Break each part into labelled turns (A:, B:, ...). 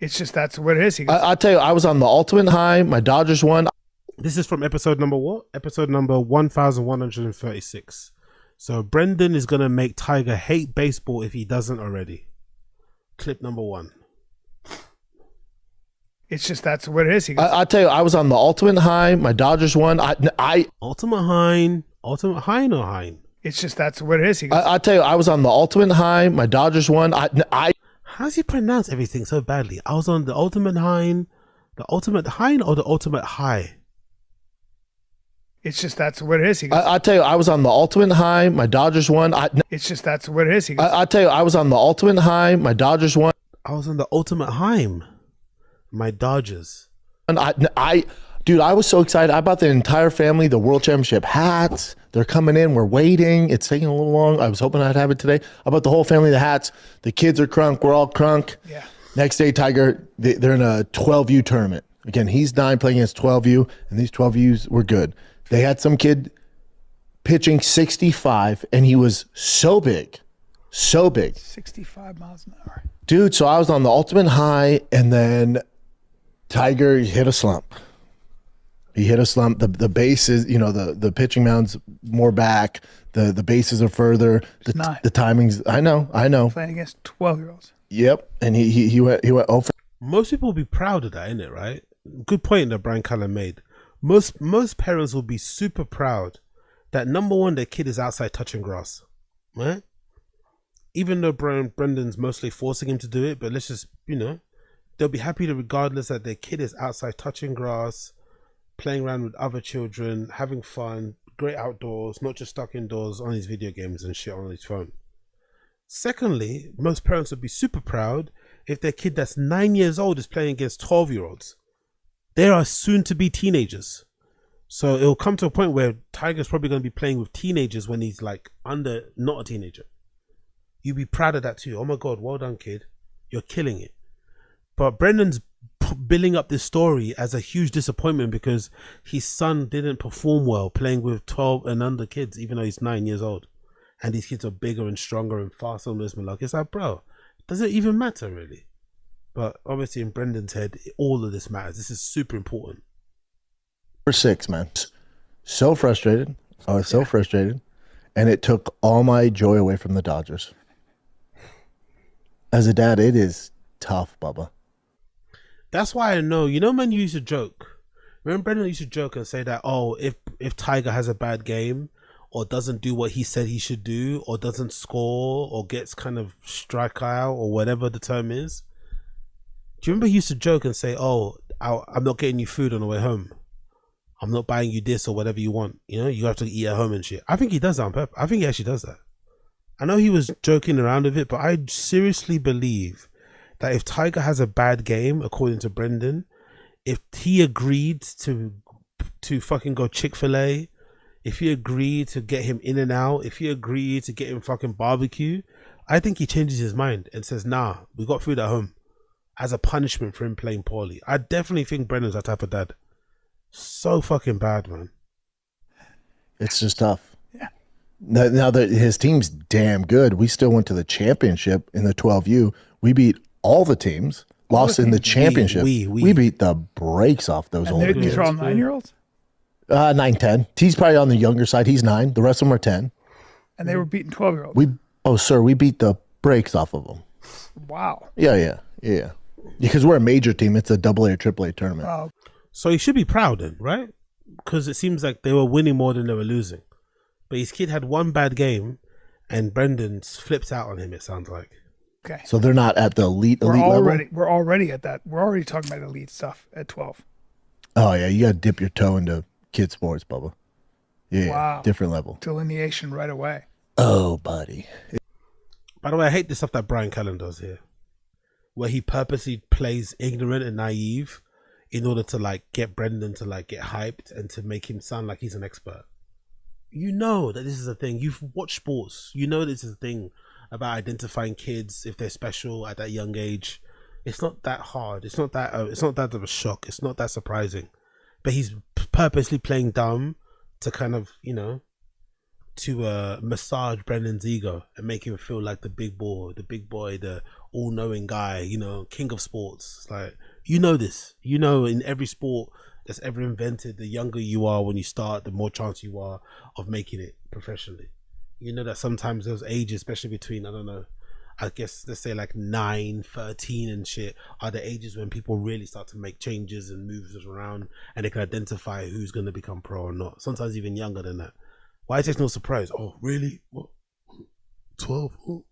A: It's just that's what it is. He goes,
B: I'll tell you, I was on the ultimate high. My Dodgers won.
C: This is from episode number what? Episode number 1136. So Brendan is going to make Tiger hate baseball if he doesn't already. Clip number 1.
A: it's just that's what it is. He goes,
B: I'll tell you, I was on the ultimate high. My Dodgers won.
C: Ultimate Hein or Hein?
A: it's just that's what it is. He goes,
B: I'll tell you, I was on the ultimate high. My Dodgers won.
C: How does he pronounce everything so badly? I was on the ultimate Hein or the ultimate high?
A: it's just that's what it is. He goes,
B: I'll tell you, I was on the ultimate high. My Dodgers won.
A: it's just that's what it is. He goes,
B: I'll tell you, I was on the ultimate high. My Dodgers won.
C: I was on the ultimate Heim. My Dodgers.
B: And dude, I was so excited. I bought the entire family the World Championship hats. They're coming in. We're waiting. It's taking a little long. I was hoping I'd have it today. I bought the whole family the hats. The kids are crunk. We're all crunk.
A: Yeah.
B: Next day, Tiger, they're in a 12U tournament. Again, he's 9 playing against 12U, and these 12Us were good. They had some kid pitching 65, and he was so big.
A: 65 miles an hour.
B: Dude, so I was on the ultimate high, and then Tiger hit a slump. He hit a slump. The bases, the pitching mound's more back. The bases are further. The timings. I know.
A: Playing against 12-year-olds.
B: Yep. And he went over.
C: Most people will be proud of that, isn't it? Right? Good point that Brian Callen made. Most parents will be super proud that number one, their kid is outside touching grass, right? Even though Brendan's mostly forcing him to do it, but let's just, they'll be happy to regardless that their kid is outside touching grass, playing around with other children, having fun, great outdoors, not just stuck indoors on his video games and shit on his phone. Secondly, most parents would be super proud if their kid that's 9 years old is playing against 12-year-olds. They are soon to be teenagers. So it'll come to a point where Tiger's probably going to be playing with teenagers when he's like not a teenager. You'd be proud of that too. Oh my God, well done, kid. You're killing it. But Brendan's building up this story as a huge disappointment because his son didn't perform well playing with 12 and under kids, even though he's 9 years old. And these kids are bigger and stronger and faster and this and like, it's like, bro, does it even matter really? But obviously in Brendan's head, all of this matters. This is super important.
B: For 6, man. So frustrated. I was so frustrated. And it took all my joy away from the Dodgers. As a dad, it is tough, Bubba.
C: That's why I know, when you used to joke, remember Brendan used to joke and say that, oh, if Tiger has a bad game or doesn't do what he said he should do or doesn't score or gets kind of strike out or whatever the term is. Do you remember he used to joke and say, oh, I'm not getting you food on the way home. I'm not buying you this or whatever you want. You have to eat at home and shit. I think he does that on purpose. I think he actually does that. I know he was joking around with it, but I seriously believe that if Tiger has a bad game, according to Brendan, if he agreed to fucking go Chick-fil-A, if he agreed to get him in and out, if he agreed to get him fucking barbecue, I think he changes his mind and says, nah, we got food at home as a punishment for him playing poorly. I definitely think Brendan's that type of dad. So fucking bad, man.
B: It's just tough.
A: Yeah.
B: Now that his team's damn good, we still went to the championship in the 12U. We beat all the teams, lost in the championship. We beat the brakes off those older kids.
A: These are all 9-year-olds?
B: 9, 10. T's probably on the younger side. He's 9. The rest of them are 10.
A: And they were beating 12-year-olds?
B: We beat the brakes off of them.
A: Wow.
B: Yeah. Because we're a major team. It's a AA or AAA tournament.
A: Oh.
C: So he should be proud then, right? Because it seems like they were winning more than they were losing. But his kid had one bad game and Brendan's flipped out on him, it sounds like.
A: Okay.
B: So they're not at the elite level?
A: We're already at that. We're already talking about elite stuff at 12.
B: Oh, yeah. You got to dip your toe into kid sports, Bubba. Yeah.
A: Wow.
B: Different level.
A: Delineation right away.
B: Oh, buddy.
C: By the way, I hate the stuff that Brian Callen does here, where he purposely plays ignorant and naive in order to like get Brendan to like get hyped and to make him sound like he's an expert. You know that this is a thing. You've watched sports. You know this is a thing about identifying kids if they're special at that young age. It's not that hard. It's not that of a shock. It's not that surprising. But he's purposely playing dumb to kind of, to massage Brendan's ego and make him feel like the big boy, the all-knowing guy, you know, king of sports. It's like, you know this. You know, in every sport that's ever invented, the younger you are when you start, the more chance you are of making it professionally. You know that sometimes those ages, especially between, I don't know, I guess let's say like 9, 13 and shit, are the ages when people really start to make changes and moves around, and they can identify who's going to become pro or not. Sometimes even younger than that. Why is it no surprise? Oh, really? What? 12? Ooh.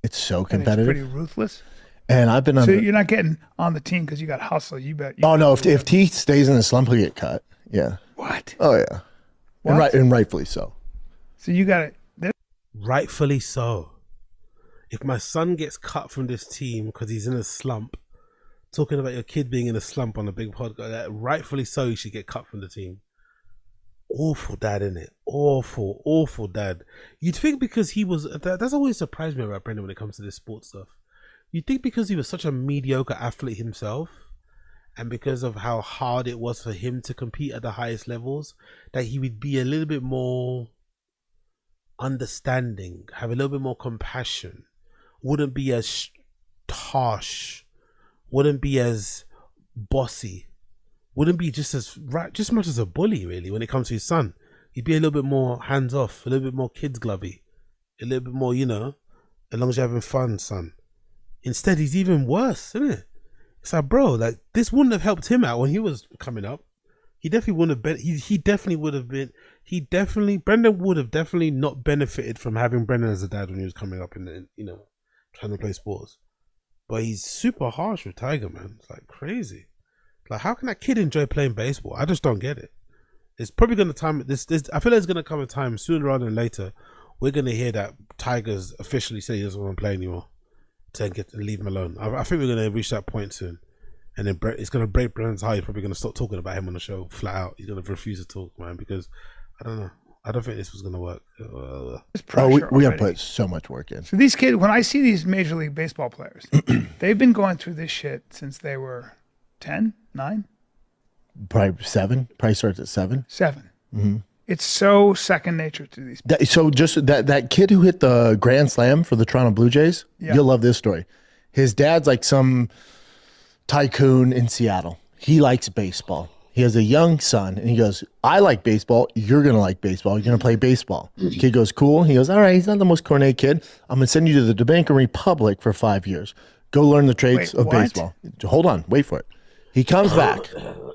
B: It's so
A: And it's
B: competitive.
A: pretty ruthless.
B: And I've been on.
A: So you're not getting on the team because you got hustle. You bet.
B: Oh no! If T stays in the slump, he'll get cut. Yeah.
A: What?
B: Oh yeah.
A: What?
B: And rightfully so.
A: So you got it.
C: Rightfully so. If my son gets cut from this team because he's in a slump, talking about your kid being in a slump on a big podcast, that rightfully so, he should get cut from the team. Awful dad, innit? Awful dad. You'd think because he was, that's always surprised me about Brendan when it comes to this sports stuff. You'd think because he was such a mediocre athlete himself, and because of how hard it was for him to compete at the highest levels, that he would be a little bit more understanding, have a little bit more compassion, wouldn't be as harsh, wouldn't be as bossy, wouldn't be just as much as a bully really when it comes to his son. He'd be a little bit more hands off, a little bit more kids glovey, a little bit more, you know, as long as you're having fun, son. Instead, he's even worse, isn't it? It's like, bro, like this wouldn't have helped him out when he was coming up. He definitely wouldn't have been. He definitely would have been. Brendan would have definitely not benefited from having Brendan as a dad when he was coming up and, you know, trying to play sports. But he's super harsh with Tiger, man. It's like crazy. Like, how can that kid enjoy playing baseball? I just don't get it. It's probably gonna time this. I feel like there's gonna come a time sooner rather than later. We're gonna hear that Tiger's officially say he doesn't want to play anymore, to leave him alone. I think we're gonna reach that point soon. And then it's going to break Brennan's heart. He's probably going to stop talking about him on the show flat out. He's going to refuse to talk, man, because I don't know. I don't think this was going to work.
B: We got to put so much work in.
A: So these kids, when I see these Major League Baseball players, they've been going through this shit since they were 10, 9?
B: Probably 7. Probably starts at 7.
A: 7.
B: Mm-hmm.
A: It's so second nature to these people.
B: So just that kid who hit the grand slam for the Toronto Blue Jays, You'll love this story. His dad's like some tycoon in Seattle. He likes baseball. He has a young son, and he goes, I like baseball. You're going to like baseball. You're going to play baseball. Kid goes, cool. He goes, all right, he's not the most cornet kid. I'm going to send you to the Dominican Republic for 5 years. Go learn the trades of baseball. Hold on. Wait for it. He comes back.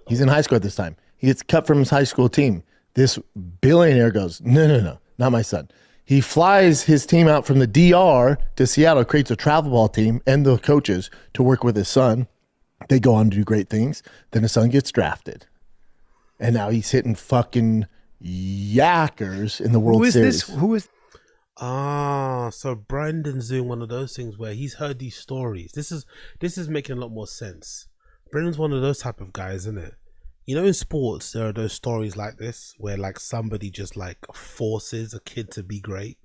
B: He's in high school at this time. He gets cut from his high school team. This billionaire goes, no, not my son. He flies his team out from the DR to Seattle, creates a travel ball team and the coaches to work with his son. They go on to do great things. Then his son gets drafted. And now he's hitting fucking yackers in the World Series.
A: Who is
C: so Brendan's doing one of those things where he's heard these stories. This is making a lot more sense. Brendan's one of those type of guys, isn't it? You know, in sports, there are those stories like this where like somebody just like forces a kid to be great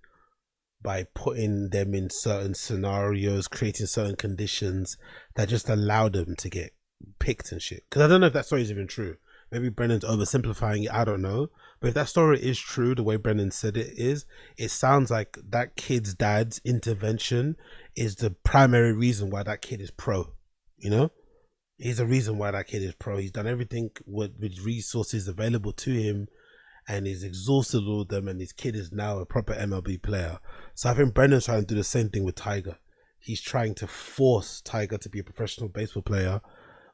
C: by putting them in certain scenarios, creating certain conditions that just allow them to get picked and shit. Because I don't know if that story is even true. Maybe Brendan's oversimplifying it. I don't know. But if that story is true, the way Brendan said it is, it sounds like that kid's dad's intervention is the primary reason why that kid is pro. You know? He's the reason why that kid is pro. He's done everything with resources available to him, and he's exhausted all of them, and his kid is now a proper MLB player. So I think Brendan's trying to do the same thing with Tiger. He's trying to force Tiger to be a professional baseball player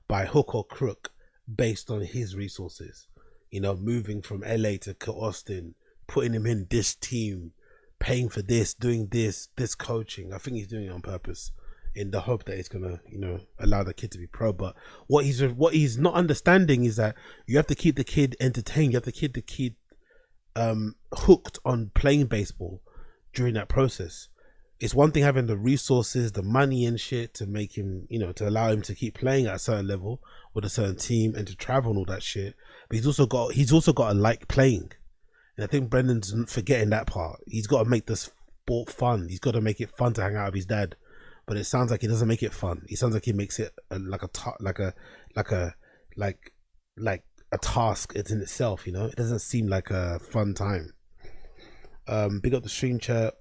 C: by hook or crook based on his resources. You know, moving from LA to Austin, putting him in this team, paying for this, doing this coaching. I think he's doing it on purpose in the hope that it's gonna, you know, allow the kid to be pro. But what he's not understanding is that you have to keep the kid entertained. You have to keep the kid hooked on playing baseball during that process. It's one thing having the resources, the money and shit to make him, you know, to allow him to keep playing at a certain level with a certain team and to travel and all that shit. But he's also got to like playing. And I think Brendan's forgetting that part. He's got to make this sport fun. He's got to make it fun to hang out with his dad. But it sounds like he doesn't make it fun. It sounds like he makes it like a task in itself. You know, it doesn't seem like a fun time. Big up the stream chat.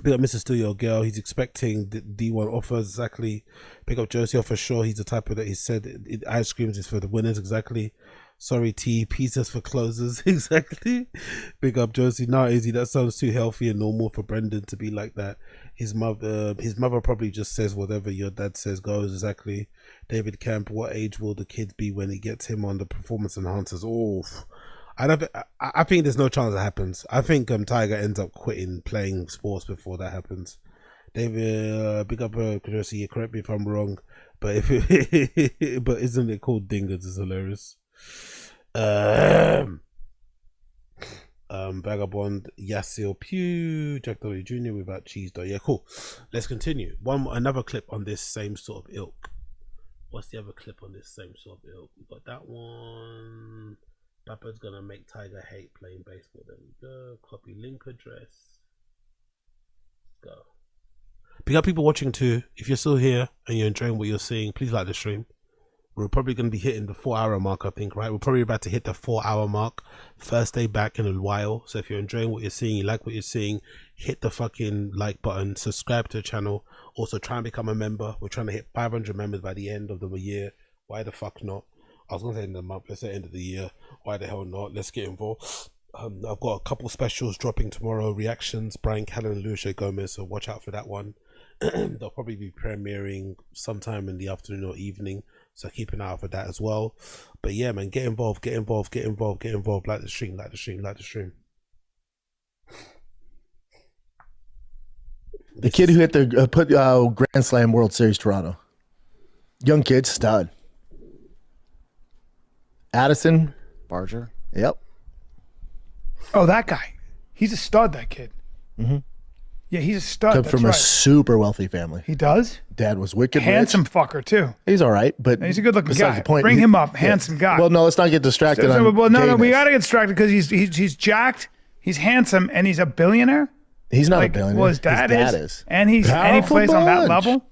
C: Big up Mr. Studio Girl. He's expecting the D1 offers, exactly. Big up Josie for sure. He's the type of that he said ice creams is for the winners, exactly. Sorry T, pizzas for closers, exactly. Big up Josie. No, Izzy, that sounds too healthy and normal for Brendan to be like that. His mother probably just says whatever your dad says goes, exactly. David Camp, what age will the kid be when he gets him on the performance enhancers? Oh, I think there's no chance that happens. I think Tiger ends up quitting playing sports before that happens. David, big up Josie. Correct me if I'm wrong, but but isn't it called Dingers? It's hilarious. Vagabond, Yasil Pew, Jack W Jr. without cheese though. Yeah, cool. Let's continue. Another clip on this same sort of ilk. What's the other clip on this same sort of ilk? We got that one. Dapper's gonna make Tiger hate playing baseball. There we go. Copy link address. Go. Big up people watching too. If you're still here and you're enjoying what you're seeing, please like the stream. We're probably going to be hitting the 4-hour mark, I think, right? We're probably about to hit the 4-hour mark. First day back in a while. So if you're enjoying what you're seeing, you like what you're seeing, hit the fucking like button, subscribe to the channel. Also try and become a member. We're trying to hit 500 members by the end of the year. Why the fuck not? I was going to say end of the month. Let's say end of the year. Why the hell not? Let's get involved. I've got a couple specials dropping tomorrow. Reactions, Brian Callen and Lucia Gomez. So watch out for that one. They'll probably be premiering sometime in the afternoon or evening. So keep an eye out for that as well. But yeah, man, get involved. Like the stream.
B: The kid who hit the Grand Slam World Series Toronto. Young kid, stud. Addison
D: Barger.
B: Yep.
A: Oh, that guy. He's a stud, that kid.
B: Mm-hmm.
A: Yeah, he's a stud.
B: Come
A: That's
B: from
A: right.
B: a super wealthy family.
A: He does?
B: Dad was wicked
A: Handsome
B: rich.
A: fucker, too.
B: He's all right, but
A: He's a good-looking
B: besides
A: guy.
B: the point,
A: Bring him up. Handsome guy.
B: Well, no, let's not get distracted.
A: Well, no, we
B: gayness.
A: got to get distracted because he's jacked, he's handsome, and he's a billionaire.
B: He's not
A: Like,
B: a billionaire.
A: well, his dad is. And he
B: Powerful
A: plays on that
B: bunch.
A: level.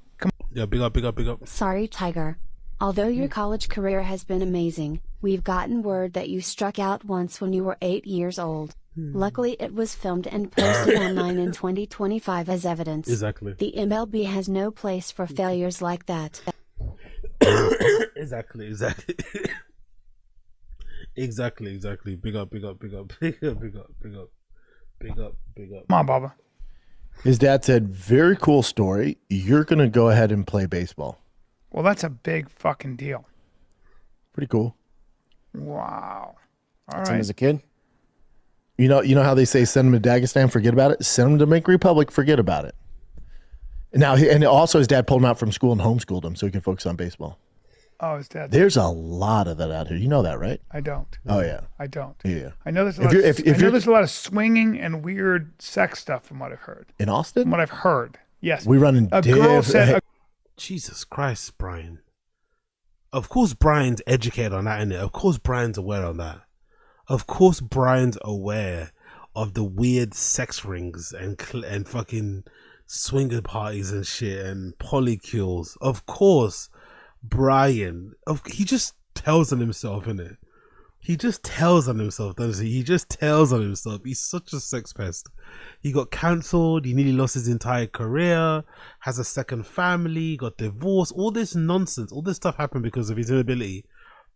C: Yeah, big up.
E: Sorry, Tiger. Although your college career has been amazing, we've gotten word that you struck out once when you were 8 years old. Luckily, it was filmed and posted online in 2025 as evidence.
C: Exactly.
E: The MLB has no place for failures like that.
C: Exactly. Exactly. Big up.
A: Come on, Baba.
B: His dad said, very cool story. You're going to go ahead and play baseball.
A: Well, that's a big fucking deal.
B: Pretty cool.
A: Wow. All
D: That's him
A: right.
D: as a kid.
B: You know how they say send him to Dagestan, forget about it? Send him to Dominican Republic, forget about it. Now, and also his dad pulled him out from school and homeschooled him so he can focus on baseball.
A: Oh, his dad.
B: There's a lot of that out here. You know that, right?
A: I don't.
B: Oh, yeah.
A: I don't.
B: Yeah.
A: I know there's a
B: If
A: lot.
B: you're-
A: I
B: if
A: know
B: you're-
A: there's a lot of swinging and weird sex stuff from what I've heard.
B: In
A: From
B: Austin?
A: what I've heard. Yes.
B: We run in
A: a girl said.
C: Jesus Christ, Brian. Of course Brian's educated on that, innit? Of course Brian's aware on that. Of course Brian's aware of the weird sex rings and fucking swinger parties and shit and polycules. Of course Brian. He just tells on himself, innit? He just tells on himself, doesn't he? He just tells on himself. He's such a sex pest. He got cancelled. He nearly lost his entire career. Has a second family. Got divorced. All this nonsense. All this stuff happened because of his inability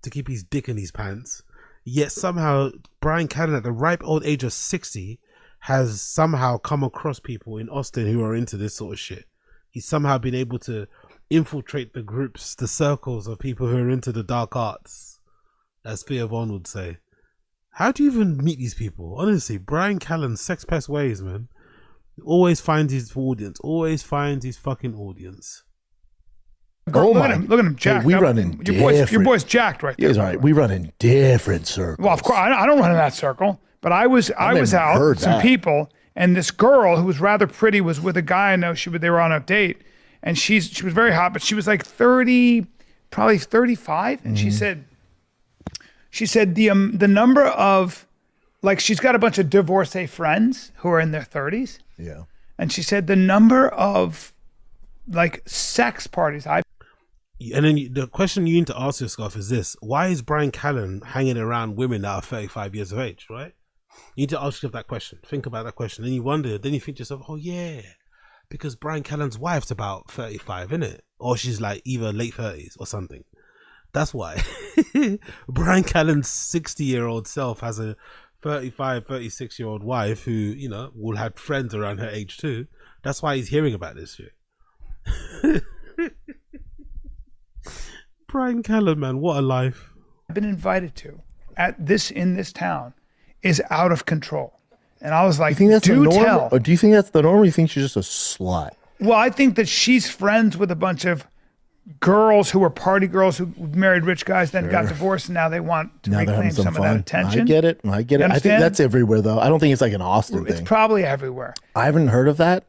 C: to keep his dick in his pants. Yet somehow Brian Cannon, at the ripe old age of 60, has somehow come across people in Austin who are into this sort of shit. He's somehow been able to infiltrate the groups, the circles of people who are into the dark arts, as Theo Von would say. How do you even meet these people? Honestly, Brian Callen's sex pest ways, man. Always finds his audience. Always finds his fucking audience.
A: Look at him, jacked.
B: we
A: up.
B: run in
A: Your boy's jacked right there.
B: He's all right. We run in different circles.
A: Well, of course, I don't run in that circle, but I was
B: never
A: out
B: heard
A: with some
B: that.
A: people, and this girl who was rather pretty was with a guy I know. They were on a date, and she was very hot, but she was like 30, probably 35, and she said the number of, like, she's got a bunch of divorcee friends who are in their 30s,
B: Yeah.
A: and she said the number of like sex parties
C: And then the question you need to ask yourself is this: why is Brian Callen hanging around women that are 35 years of age, right? You need to ask yourself that question. Think about that question. Then you wonder. Then you think to yourself, oh yeah, because Brian Callen's wife's about 35, isn't it? Or she's like either late 30s or something. That's why. Brian Callen's 60-year-old self has a 35, 36-year-old wife who, you know, will have friends around her age too. That's why he's hearing about this shit. Brian Callen, man, what a life.
A: I've been invited to in this town is out of control. And I was like,
B: You think that's the
A: do
B: norm?
A: tell.
B: Or do you think that's the norm, or do you think she's just a slut?
A: Well, I think that she's friends with a bunch of girls who were party girls who married rich guys, then got divorced, and now they want to
B: Now they're
A: reclaim
B: having some
A: some of that
B: fun.
A: attention.
B: I get it. I get
A: You
B: it. I think
A: understand?
B: that's everywhere, though. I don't think it's like an Austin
A: It's
B: thing.
A: probably everywhere.
B: I haven't heard of that,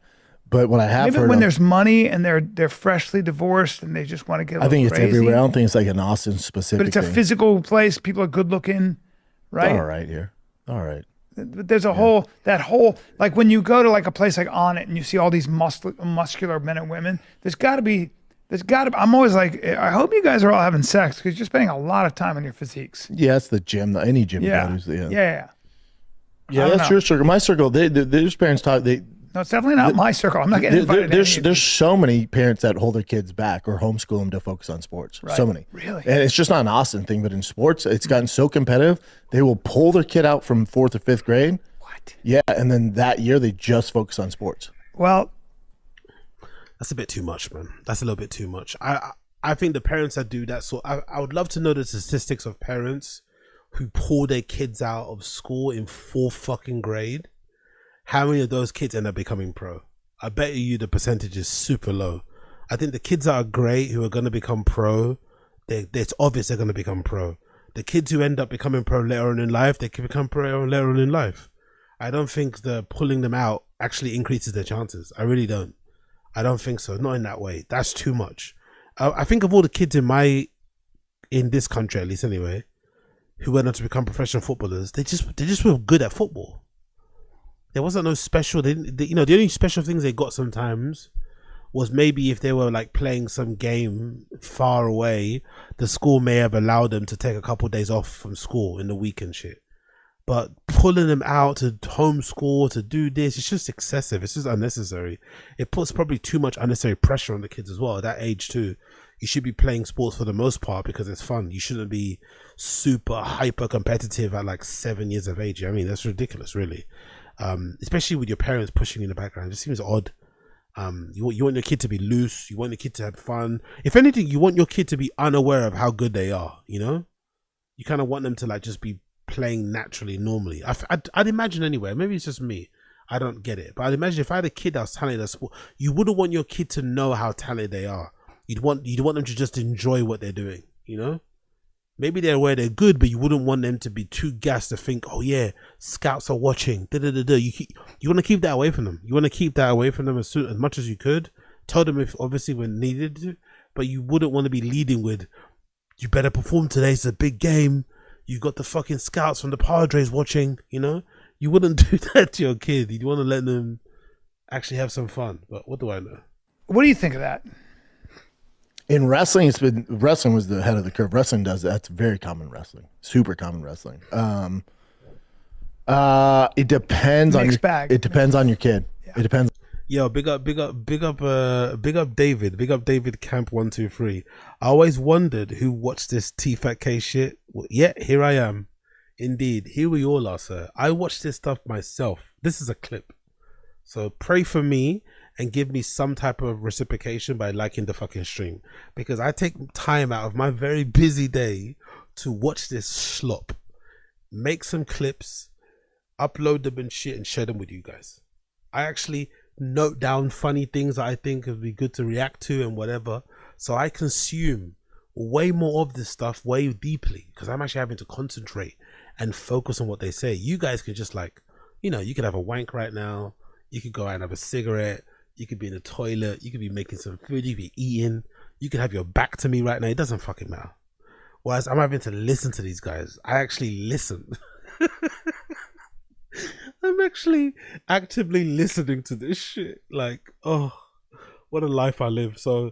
B: but what I have
A: Maybe
B: heard
A: when
B: of,
A: there's money and they're freshly divorced and they just want to get a
B: I think it's
A: crazy.
B: everywhere. I don't think it's like an Austin specific
A: But it's a
B: thing.
A: physical place. People are good looking, right?
B: All right here. All right.
A: But there's a whole like when you go to like a place like On It and you see all these muscular men and women, there's got to be. I'm always like, I hope you guys are all having sex because you're spending a lot of time on your physiques.
B: Yeah, it's the gym. Any gym.
A: Yeah,
B: goes,
A: yeah.
B: Yeah,
A: I don't
B: that's
A: know.
B: your circle. My circle, there's parents talk.
A: No, it's definitely not my circle. I'm not getting invited.
B: There's so many parents that hold their kids back or homeschool them to focus on sports. So many.
A: Really?
B: And it's just not an Austin thing, but in sports, it's gotten so competitive. They will pull their kid out from 4th or 5th grade.
A: What?
B: Yeah, and then that year they just focus on sports.
A: Well,
C: That's a bit too much, man. That's a little bit too much. I think the parents that do that, so I would love to know the statistics of parents who pull their kids out of school in 4th fucking grade. How many of those kids end up becoming pro? I bet you the percentage is super low. I think the kids that are great who are going to become pro, it's obvious they're going to become pro. The kids who end up becoming pro later on in life, they can become pro later on in life. I don't think the pulling them out actually increases their chances. I really don't. I don't think so. Not in that way. That's too much. I think of all the kids in this country, at least anyway, who went on to become professional footballers, they just were good at football. There wasn't no special. The only special things they got sometimes was maybe if they were like playing some game far away, the school may have allowed them to take a couple of days off from school in the week and shit. But pulling them out to homeschool, to do this, it's just excessive. It's just unnecessary. It puts probably too much unnecessary pressure on the kids as well at that age too. You should be playing sports for the most part because it's fun. You shouldn't be super hyper competitive at like 7 years of age. I mean, that's ridiculous, really. Especially with your parents pushing in the background. It just seems odd. You want your kid to be loose. You want your kid to have fun. If anything, you want your kid to be unaware of how good they are, you know? You kind of want them to like just be playing naturally, normally. I'd imagine anyway, maybe it's just me, I don't get it, but I'd imagine if I had a kid that was talented at sport, you wouldn't want your kid to know how talented they are. You'd want them to just enjoy what they're doing, you know? Maybe they're aware they're good, but you wouldn't want them to be too gassed to think, oh yeah, scouts are watching. You want to keep that away from them. You want to keep that away from them as much as you could. Tell them if obviously when needed to, but you wouldn't want to be leading with, you better perform today. It's a big game. You got the fucking scouts from the Padres watching. You know, you wouldn't do that to your kid. You'd want to let them actually have some fun. But what do I know?
A: what do you think of that?
B: In wrestling, wrestling was the head of the curve. Wrestling does that. That's very common wrestling. Super common wrestling. It depends on
A: Mixed bag.
B: It depends on your kid. It depends.
C: Yo, big up David. Big up David Camp 123. I always wondered who watched this TFATK shit. Well, yeah, here I am. Indeed, here we all are, sir. I watched this stuff myself. This is a clip. So pray for me and give me some type of reciprocation by liking the fucking stream. Because I take time out of my very busy day to watch this slop. Make some clips, upload them and shit, and share them with you guys. I actually note down funny things that I think would be good to react to and whatever. So I consume way more of this stuff way deeply because I'm actually having to concentrate and focus on what they say. You guys could just like, you know, you could have a wank right now. You could go out and have a cigarette. You could be in the toilet. You could be making some food. You could be eating. You could have your back to me right now. It doesn't fucking matter. Whereas I'm having to listen to these guys. I actually listen. I'm actually actively listening to this shit. Like, oh, what a life I live. So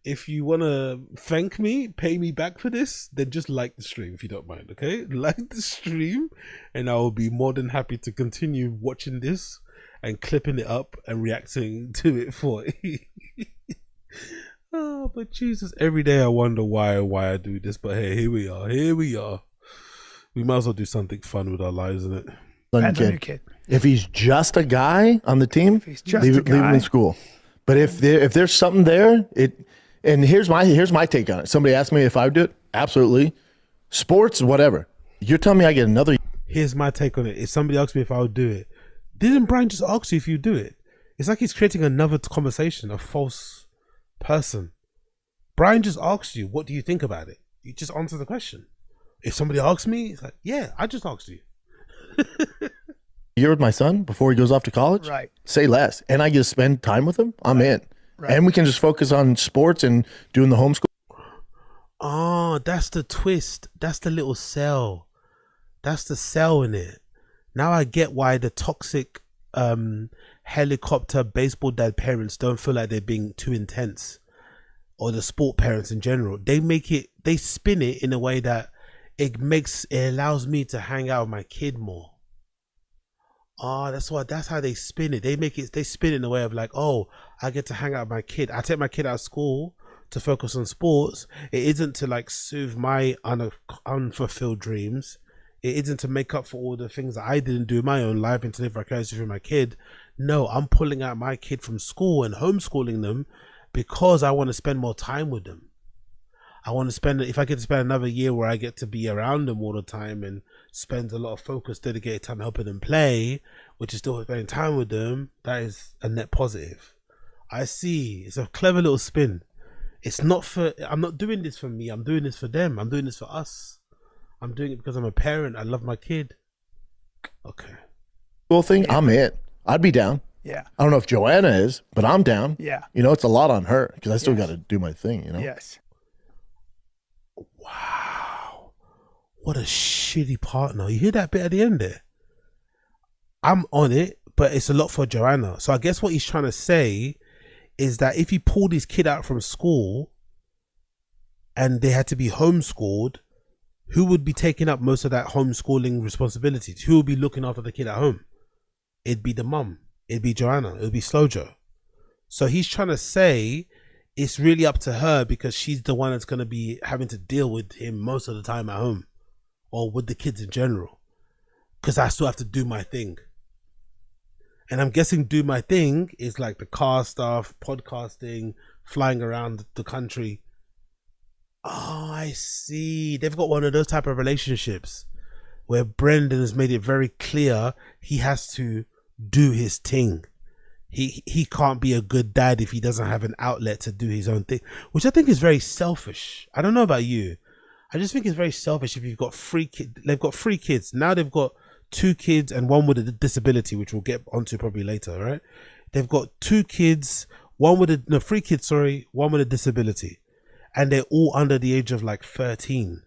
C: if you want to thank me, pay me back for this, then just like the stream if you don't mind, okay? Like the stream, and I will be more than happy to continue watching this and clipping it up and reacting to it for you. Oh, but Jesus, every day I wonder why I do this, but hey, here we are. We might as well do something fun with our lives, isn't it?
A: Depends on your kid.
B: If he's just a guy on the team,
A: he's just
B: leave
A: a
B: him
A: guy.
B: in school. But if there's something there, and here's my take on it. Somebody asked me if I would do it. Absolutely. Sports, whatever. You're telling me I get another.
C: Here's my take on it. If somebody asked me if I would do it, didn't Brian just ask you if you do it? It's like he's creating another conversation, a false person. Brian just asked you, what do you think about it? You just answer the question. If somebody asks me, it's like, yeah, I just asked you.
B: Year with my son before he goes off to college.
A: Right.
B: Say less. And I get to spend time with him. I'm in.
A: Right.
B: And we can just focus on sports and doing the homeschool.
C: Oh, that's the twist. That's the little cell. That's the cell in it. Now I get why the toxic helicopter baseball dad parents don't feel like they're being too intense, or the sport parents in general. They spin it in a way that it allows me to hang out with my kid more. Oh, that's how they spin it. They spin it in a way of like, oh, I get to hang out with my kid. I take my kid out of school to focus on sports. It isn't to like soothe my unfulfilled dreams. It isn't to make up for all the things that I didn't do in my own life and to live vicariously through my kid. No, I'm pulling out my kid from school and homeschooling them because I want to spend more time with them. I want to spend, if I get to spend another year where I get to be around them all the time and spend a lot of focus, dedicated time helping them play, which is still spending time with them, that is a net positive. I see. It's a clever little spin. It's not for, I'm not doing this for me. I'm doing this for them. I'm doing this for us. I'm doing it because I'm a parent. I love my kid. Okay.
B: Cool thing. I'm in. I'd be down.
A: Yeah.
B: I don't know if Joanna is, but I'm down.
A: Yeah.
B: You know, it's a lot on her because I still
A: Yes.
B: got to do my thing, you know?
A: Yes.
C: Wow. What a shitty partner. You hear that bit at the end there? I'm on it, but it's a lot for Joanna. So I guess what he's trying to say is that if he pulled his kid out from school and they had to be homeschooled, who would be taking up most of that homeschooling responsibilities? Who would be looking after the kid at home? It'd be the mum. It'd be Joanna. It'd be Slojo. So he's trying to say it's really up to her because she's the one that's going to be having to deal with him most of the time at home or with the kids in general, because I still have to do my thing. And I'm guessing do my thing is like the car stuff, podcasting, flying around the country. Oh, I see. They've got one of those type of relationships where Brendan has made it very clear he has to do his thing. He can't be a good dad if he doesn't have an outlet to do his own thing, which I think is very selfish. I don't know about you. I just think it's very selfish if you've got three kids. They've got 3 kids. Now they've got 2 kids and one with a disability, which we'll get onto probably later, right? They've got 2 kids, 3 kids, sorry, one with a disability. And they're all under the age of like 13.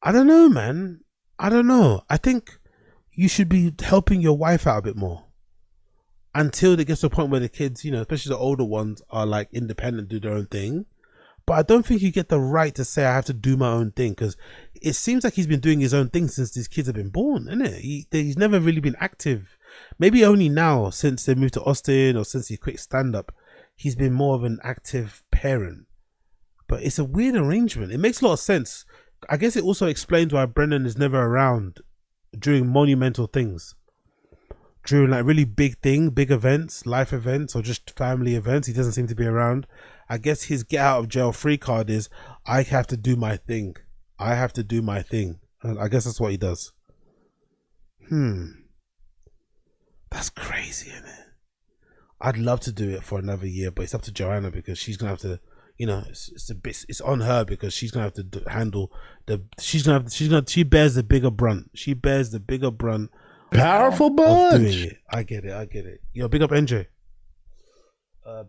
C: I don't know, man. I don't know. I think you should be helping your wife out a bit more until it gets to a point where the kids, you know, especially the older ones, are like independent, do their own thing. But I don't think you get the right to say I have to do my own thing, because it seems like he's been doing his own thing since these kids have been born, isn't it? He's never really been active. Maybe only now, since they moved to Austin or since he quit stand-up, he's been more of an active parent. But it's a weird arrangement. It makes a lot of sense. I guess it also explains why Brendan is never around during monumental things. During like really big events, life events, or just family events, he doesn't seem to be around. I guess his get out of jail free card is, I have to do my thing. I have to do my thing. I guess that's what he does. That's crazy, isn't it? I'd love to do it for another year, but it's up to Joanna because she's gonna have to, you know, it's on her because she's gonna have to handle she bears the bigger brunt. She bears the bigger brunt.
B: Powerful
C: Of
B: bunch.
C: doing it. I get it. Yo, big up NJ.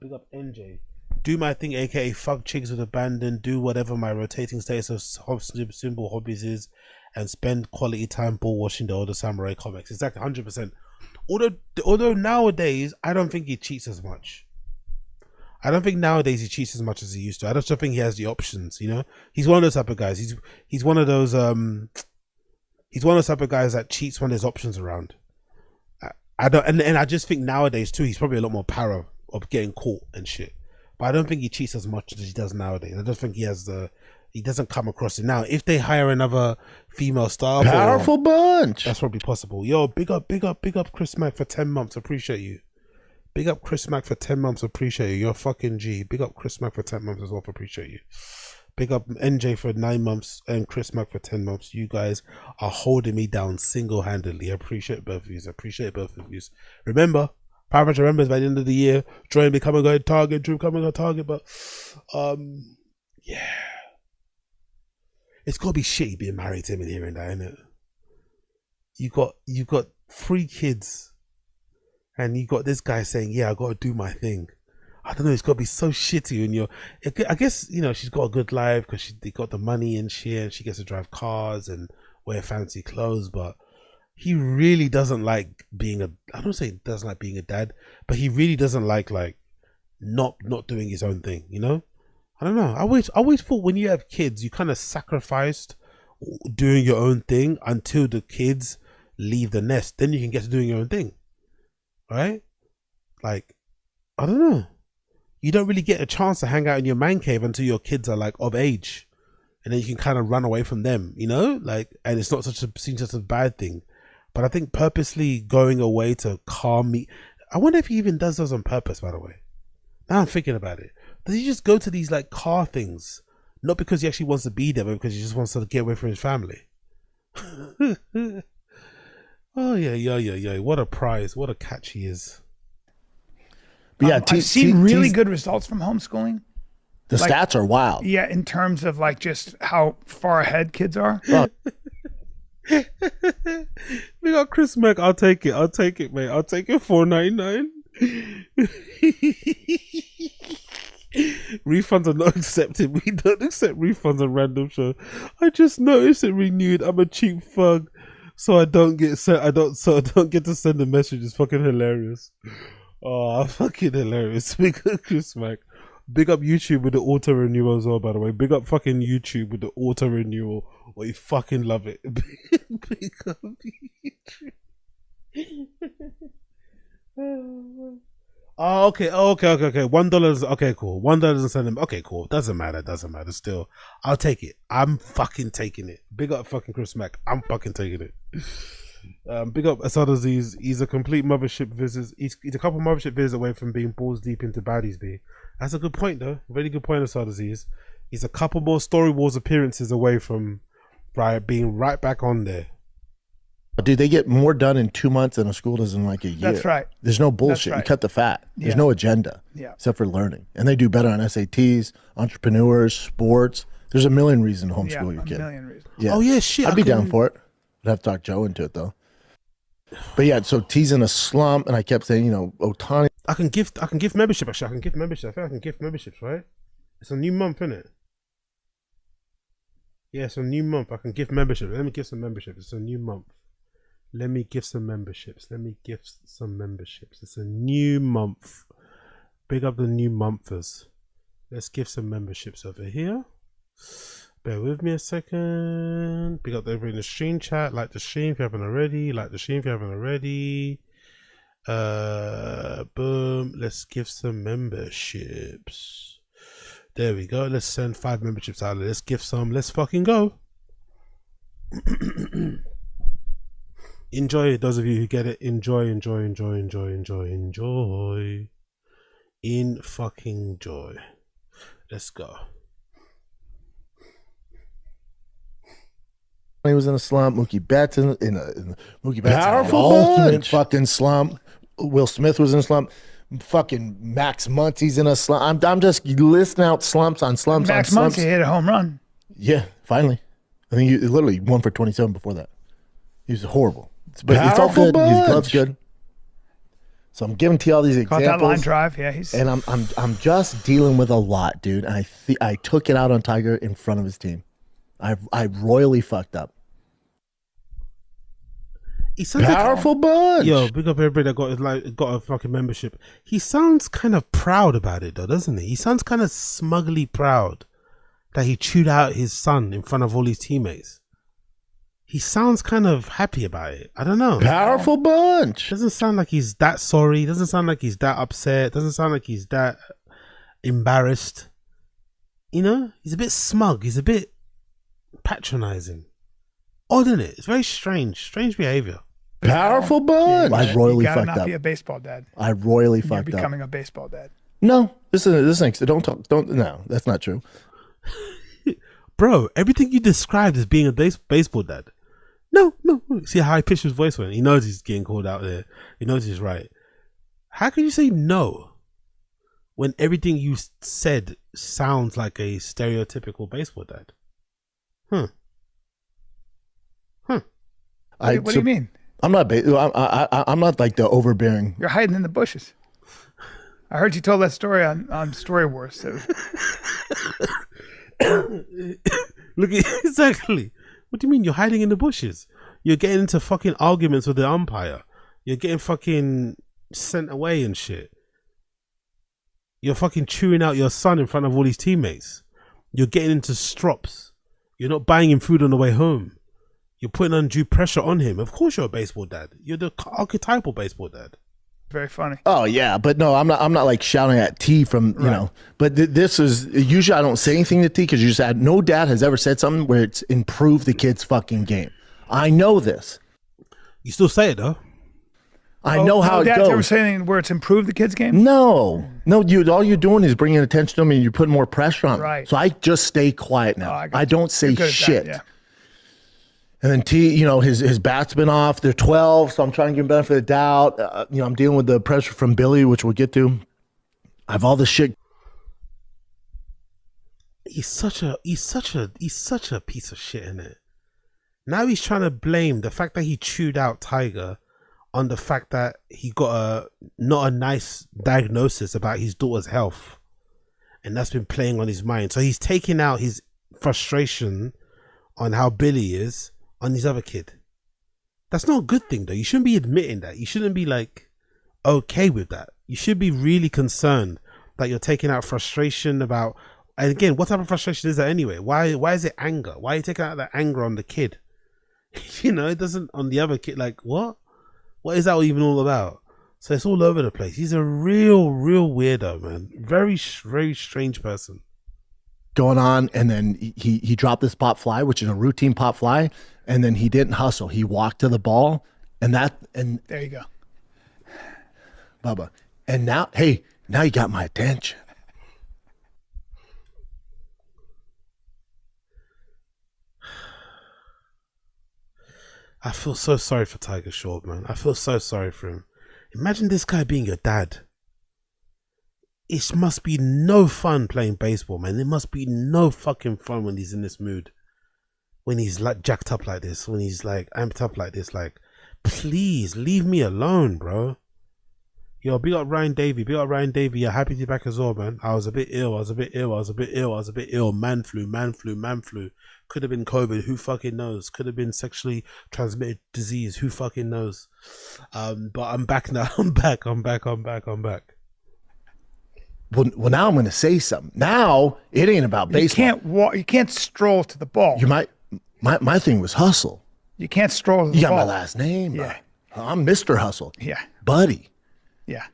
C: Big up NJ. Do my thing, aka fuck chicks with abandon. Do whatever my rotating status of symbol hobbies is, and spend quality time ball watching the older samurai comics. Exactly, 100%. Although nowadays I don't think he cheats as much. I don't think nowadays he cheats as much as he used to. I just don't think he has the options. You know, he's one of those type of guys. He's one of those type of guys that cheats when there's options around. I don't, and I just think nowadays too, he's probably a lot more para of getting caught and shit. But I don't think he cheats as much as he does nowadays. I don't think he doesn't come across it now. If they hire another female star,
B: Powerful bunch.
C: that's probably possible. Yo, big up Chris Mack for 10 months. Appreciate you. Big up Chris Mack for 10 months. Appreciate you. You're a fucking G. Big up Chris Mack for 10 months as well. Appreciate you. Big up NJ for 9 months and Chris Mack for 10 months. You guys are holding me down single-handedly. I appreciate both of you. Remember, Power Punch remembers by the end of the year, Drew becoming a target. But yeah, it's gotta be shitty being married to him and hearing that, innit? You got 3 kids, and you got this guy saying, "Yeah, I gotta do my thing." I don't know. It's gotta be so shitty when you're. I guess she's got a good life because they got the money and shit, and she gets to drive cars and wear fancy clothes. But he really doesn't like being a. I don't say he doesn't like being a dad, but he really doesn't like not doing his own thing. You know, I don't know. I always thought when you have kids, you kind of sacrificed doing your own thing until the kids leave the nest. Then you can get to doing your own thing, right? Like, I don't know. You don't really get a chance to hang out in your man cave until your kids are like of age, and then you can kind of run away from them, you know, like, and it's not seen such a bad thing. But I think purposely going away to calm me, I wonder if he even does those on purpose, by the way. Now I'm thinking about it. Does he just go to these like car things, not because he actually wants to be there, but because he just wants to get away from his family? Oh yeah. What a prize. What a catch he is.
B: But yeah,
A: I've seen really good results from homeschooling.
B: The stats are wild.
A: Yeah, in terms of like just how far ahead kids are.
C: We got Chris Mack. I'll take it, mate. I'll take it. $4.99. Refunds are not accepted. We don't accept refunds on random show. I just noticed it renewed. I'm a cheap thug, so I don't get to send a message. It's fucking hilarious. Oh, fucking hilarious. Big up Chris Mack. Big up YouTube with the auto renewal as well, by the way. Big up fucking YouTube with the auto renewal. We fucking love it. Big up YouTube. Oh, okay. $1. Okay, cool. $1 doesn't send them. Okay, cool. Doesn't matter. Still, I'll take it. I'm fucking taking it. Big up fucking Chris Mack. I'm fucking taking it. Big up Asad Aziz. He's a complete mothership visit. He's a couple mothership visits away from being balls deep into baddies. B. That's a good point, though. Really good point, Asad Aziz. He's a couple more Story Wars appearances away from being right back on there.
B: Dude, they get more done in 2 months than a school does in like a year.
A: That's right.
B: There's no bullshit.
A: Right.
B: You cut the fat. There's
A: Yeah.
B: no agenda.
A: Yeah.
B: Except for learning. And they do better on SATs, entrepreneurs, sports. There's a million reasons to homeschool your kid.
A: A million reasons.
B: Yeah.
C: Oh yeah, shit.
B: I'd be down for it. I'd have to talk Joe into it though. But yeah, so T's in a slump, and I kept saying, Otani.
C: I can gift membership. Actually, I can gift membership. I think I can gift memberships, right? It's a new month, isn't it? Yeah, it's a new month. I can gift membership. Let me give some membership. It's a new month. Let me give some memberships. It's a new month. Big up the new monthers. Let's give some memberships over here. Bear with me a second. Big up everybody in the stream chat. Like the stream if you haven't already. Boom. Let's give some memberships. There we go. Let's send 5 memberships out. Let's give some. Let's fucking go. Enjoy, those of you who get it. Enjoy. In fucking joy. Let's go.
B: He was in a slump. Mookie Betts in Mookie Betts Powerful in an ultimate bunch. fucking slump. Will Smith was in a slump. Fucking Max Muncy's in a slump. I'm just listing out slumps on slumps
A: Max
B: on slumps.
A: Muncy hit a home run.
B: Yeah, finally. I think he literally 1 for 27 before that. He was horrible. But it's all good. His glove's good. So I'm giving to you all these
A: Caught
B: examples.
A: that line drive. Yeah, he's.
B: And I'm just dealing with a lot, dude. And I took it out on Tiger in front of his team. I royally fucked up.
C: He sounds
B: Powerful bunch.
C: Yo, big up everybody that got a fucking membership. He sounds kind of proud about it though, doesn't he? He sounds kind of smugly proud that he chewed out his son in front of all his teammates. He sounds kind of happy about it. I don't know.
B: Powerful bunch.
C: Doesn't sound like he's that sorry. Doesn't sound like he's that upset. Doesn't sound like he's that embarrassed. You know, he's a bit smug. He's a bit patronizing. Odd, isn't it? It's very strange behavior.
B: Powerful bunch. I royally
A: you gotta
B: fucked
A: not
B: up.
A: be a baseball dad.
B: I royally
A: You're
B: fucked up.
A: becoming a baseball dad.
B: No, this is don't talk. Don't no, that's not true.
C: Bro, everything you described as being a baseball dad. No. See how high pitched his voice went? He knows he's getting called out there. He knows he's right. How can you say no when everything you said sounds like a stereotypical baseball dad?
A: What do you mean?
B: I'm not. I'm not like the overbearing.
A: You're hiding in the bushes. I heard you told that story on Story Wars. So.
C: Look, exactly. What do you mean you're hiding in the bushes? You're getting into fucking arguments with the umpire. You're getting fucking sent away and shit. You're fucking chewing out your son in front of all his teammates. You're getting into strops. You're not buying him food on the way home. You're putting undue pressure on him. Of course you're a baseball dad. You're the archetypal baseball dad.
A: Very funny.
B: Oh yeah, but no, I'm not like shouting at T from you know. But this is usually I don't say anything to T because you just had no dad has ever said something where it's improved the kid's fucking game. I know this.
C: You still say it though.
B: I know how it
A: Dad's
B: goes.
A: ever saying where it's improved the kid's game?
B: No, you. All you're doing is bringing attention to them and you're putting more pressure on them.
A: Right.
B: So I just stay quiet now. I don't say
A: You're good at that,
B: shit.
A: yeah.
B: And then T, you know, his bat's been off. They're 12, so I'm trying to give him benefit of the doubt. You know, I'm dealing with the pressure from Billy, which we'll get to. I have all this shit.
C: He's such a piece of shit, innit? Now he's trying to blame the fact that he chewed out Tiger on the fact that he got not a nice diagnosis about his daughter's health, and that's been playing on his mind. So he's taking out his frustration on how Billy is on his other kid. That's not a good thing though. You shouldn't be admitting that. You shouldn't be like okay with that. You should be really concerned that you're taking out frustration about, and again, what type of frustration is that anyway? Why is it anger? Why are you taking out that anger on the kid? You know, it doesn't on the other kid. Like what is that even all about? So it's all over the place. He's a real weirdo, man. Very strange person
B: Going on, and then he dropped this pop fly, which is a routine pop fly, and then he didn't hustle. He walked to the ball, and
A: there you go,
B: Bubba. And now you got my attention.
C: I feel so sorry for Tiger Schaub, man. I feel so sorry for him. Imagine this guy being your dad. It must be no fun playing baseball, man. It must be no fucking fun when he's in this mood. When he's like jacked up like this. When he's like amped up like this. Like, please leave me alone, bro. Yo, big up Ryan Davey. Big up Ryan Davey. Yeah, happy to be back as well, man. I was a bit ill. Man flu. Could have been COVID. Who fucking knows? Could have been sexually transmitted disease. Who fucking knows? But I'm back now. I'm back.
B: Well, now I'm going to say something. Now it ain't about baseball.
A: You can't stroll to the ball.
B: My thing was hustle.
A: You can't stroll to the
B: You got
A: ball.
B: my last name.
A: Yeah.
B: I'm Mr. Hustle.
A: Yeah.
B: Buddy.
A: Yeah.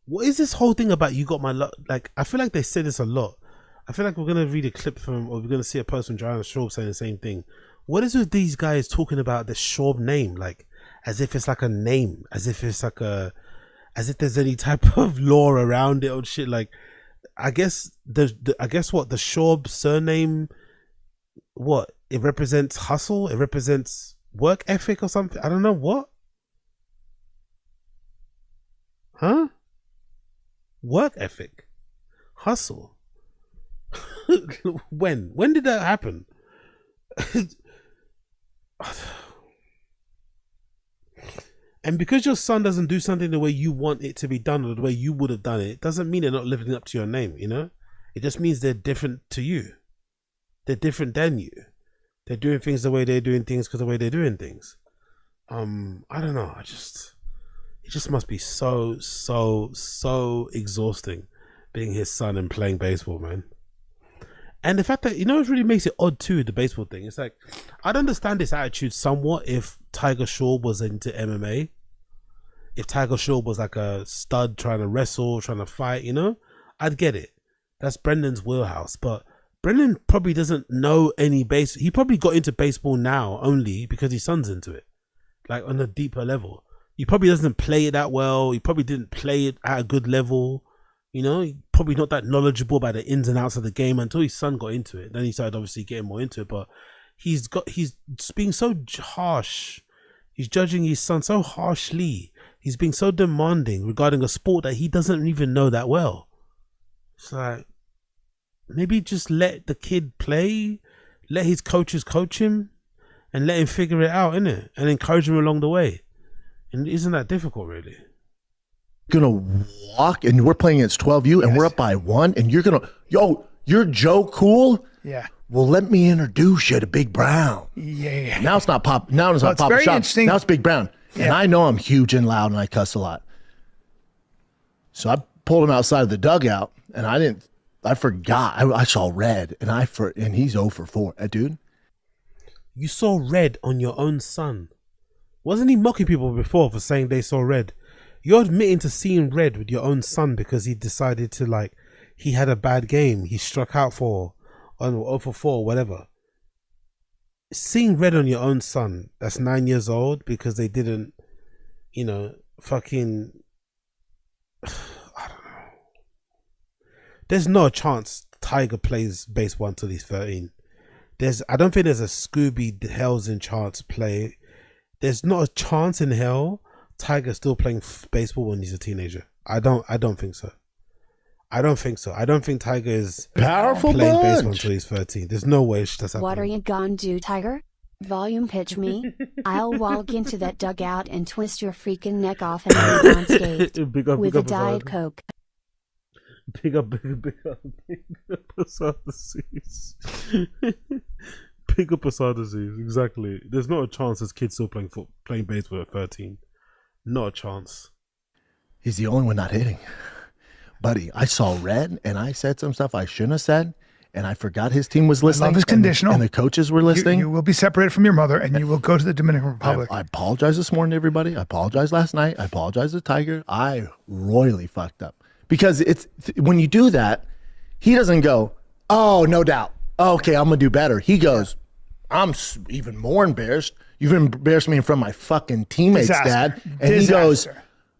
C: What is this whole thing about? You got my like. I feel like they say this a lot. I feel like we're gonna read a clip from, or we're gonna see a post from Joanna Schaub saying the same thing. What is with these guys talking about the Schaub name, like as if it's like a name, as if it's like as if there's any type of law around it or shit? Like, I guess I guess what the Schaub surname, what it represents hustle, it represents work ethic or something. I don't know what. Huh? Work ethic, hustle. When did that happen? And because your son doesn't do something the way you want it to be done or the way you would have done it, doesn't mean they're not living up to your name, you know? It just means they're different to you. They're different than you. They're doing things the way they're doing things because the way they're doing things. I don't know. It just must be so exhausting being his son and playing baseball, man. And the fact that, you know, it really makes it odd too, the baseball thing. It's like, I'd understand this attitude somewhat if Tiger Schaub was into MMA. If Tiger Schaub was like a stud trying to wrestle, trying to fight, you know, I'd get it. That's Brendan's wheelhouse. But Brendan probably doesn't know any base. He probably got into baseball now only because his son's into it, like on a deeper level. He probably doesn't play it that well. He probably didn't play it at a good level. You know, he's probably not that knowledgeable about the ins and outs of the game until his son got into it. Then he started obviously getting more into it, but he's being so harsh. He's judging his son so harshly. He's being so demanding regarding a sport that he doesn't even know that well. It's like, maybe just let the kid play, let his coaches coach him, and let him figure it out, innit? And encourage him along the way. And isn't that difficult, really?
B: Gonna walk, and we're playing against 12U, and we're up by 1, and you're gonna, yo, you're Joe Cool?
A: Yeah.
B: Well, let me introduce you to Big Brown.
A: Yeah.
B: Now it's not Pop. Now it's not Papa
A: very
B: Shop.
A: interesting.
B: Now it's Big Brown.
A: Yeah.
B: And I know I'm huge and loud, and I cuss a lot. So I pulled him outside of the dugout, and I forgot. I saw red, and he's 0 for 4. Dude.
C: You saw red on your own son. Wasn't he mocking people before for saying they saw red? You're admitting to seeing red with your own son because he decided to, like, he had a bad game. He struck out for, on 0 for 4, whatever. Seeing red on your own son that's 9 years old because they didn't, you know, fucking, I don't know. There's no chance Tiger plays baseball until he's 13. I don't think there's a Scooby Hell's in chance play. There's not a chance in hell Tiger's still playing baseball when he's a teenager. I don't think so. I don't think Tiger is
B: Powerful
C: playing
B: bunch.
C: baseball until he's 13. There's no way that's happening.
E: What are you gonna do, Tiger? Volume pitch me. I'll walk into that dugout and twist your freaking neck off and leave unscathed with a Diet Coke.
C: Big up Asada Seas. Big up Asada Seas, exactly. There's not a chance this kid's still playing baseball at 13. Not a chance.
B: He's the only one not hitting. Buddy, I saw red, and I said some stuff I shouldn't have said, and I forgot his team was listening.
A: Love is conditional.
B: And the coaches were listening.
A: You will be separated from your mother, and you will go to the Dominican Republic.
B: I apologize this morning to everybody. I apologize last night. I apologize to Tiger. I royally fucked up. Because it's when you do that, he doesn't go, oh, no doubt. Okay, I'm going to do better. He goes, I'm even more embarrassed. You've embarrassed me in front of my fucking teammates, Dad. And he goes,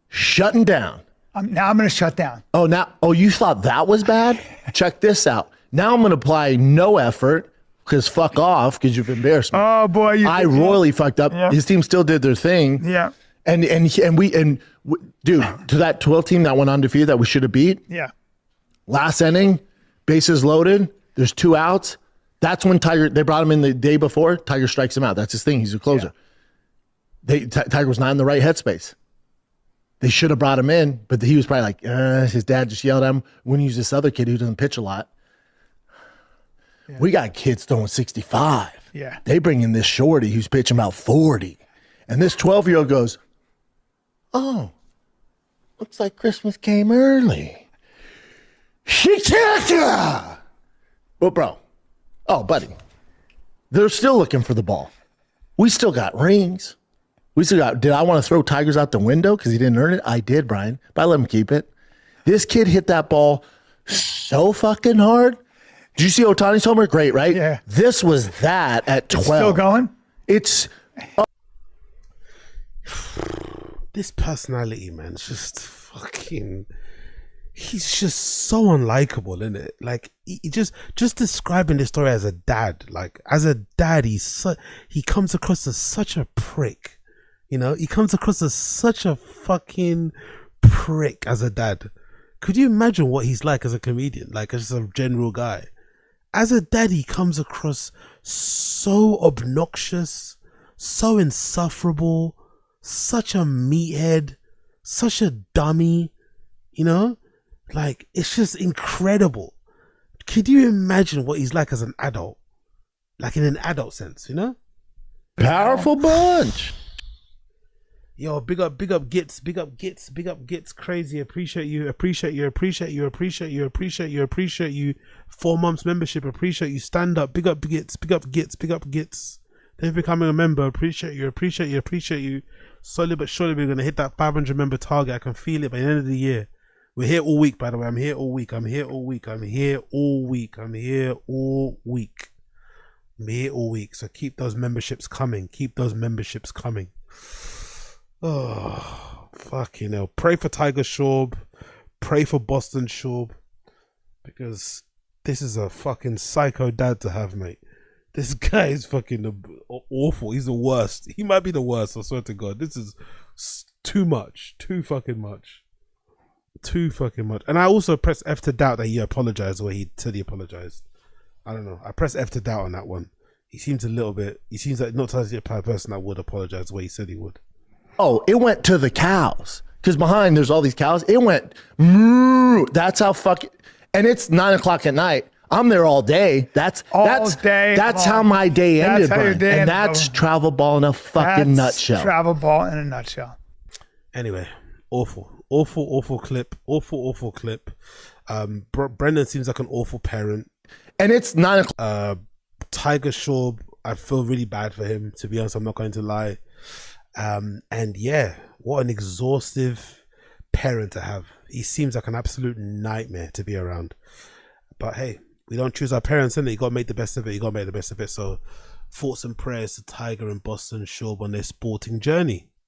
B: shutting down.
A: Now I'm going to shut down.
B: Oh, you thought that was bad? Check this out. Now I'm going to apply no effort because fuck off because you've embarrassed me.
A: Oh, boy.
B: I royally fucked up.
A: Yeah.
B: His team still did their thing.
A: Yeah.
B: And dude, to that 12 team that went undefeated that we should have beat.
A: Yeah.
B: Last inning, bases loaded. There's 2 outs. That's when they brought him in the day before. Tiger strikes him out. That's his thing. He's a closer. Yeah. Tiger was not in the right headspace. They should have brought him in, but he was probably like, his dad just yelled at him. When you use this other kid who doesn't pitch a lot. Yeah. We got kids throwing 65.
A: Yeah.
B: They bring in this shorty who's pitching about 40. And this 12-year-old goes, oh, looks like Christmas came early. Shitaka! Well, bro. Oh, buddy. They're still looking for the ball. We still got rings. Did I want to throw Tigers out the window because he didn't earn it? I did, Brian, but I let him keep it. This kid hit that ball so fucking hard. Did you see Otani's homer? Great, right?
A: Yeah.
B: This was that at 12.
A: It's still going?
B: It's...
C: This personality, man, it's just fucking... He's just so unlikable, isn't it? Like, he just describing this story as a dad. Like, as a dad, he comes across as such a prick. You know, he comes across as such a fucking prick as a dad. Could you imagine what he's like as a comedian? Like, as a general guy. As a dad, he comes across so obnoxious, so insufferable, such a meathead, such a dummy, you know? Like, it's just incredible. Could you imagine what he's like as an adult? Like, in an adult sense, you know?
B: Powerful bunch.
C: Yo, big up Gits, big up Gits, crazy. Appreciate you. 4 months membership, appreciate you. Stand up, big up Gits. Thank you for becoming a member. Appreciate you. Slowly but surely we're gonna hit that 500 member target. I can feel it by the end of the year. We're here all week, by the way. I'm here all week. So keep those memberships coming. Oh, fucking hell. Pray for Tiger Schaub. Pray for Boston Schaub. Because this is a fucking psycho dad to have, mate. This guy is fucking awful. He's the worst. He might be the worst, I swear to God. This is too much. Too fucking much. And I also press F to doubt that he apologized the way he said he apologized. I don't know. I press F to doubt on that one. He seems like not the type of person that would apologize the way he said he would.
B: Oh, it went to the cows. Because behind there's all these cows. It went, moo. That's how fucking, and it's 9 o'clock at night. I'm there all day. That's how my day ended, Brian. And that's travel ball in a fucking nutshell.
A: Travel ball in a nutshell.
C: Anyway, awful clip. Brendan seems like an awful parent.
B: And it's 9 o'clock.
C: Tiger Schaub, I feel really bad for him, to be honest. I'm not going to lie. And yeah, what an exhaustive parent to have. He seems like an absolute nightmare to be around. But hey, we don't choose our parents, innit? You got to make the best of it. So thoughts and prayers to Tiger and Boston Schaub on their sporting journey.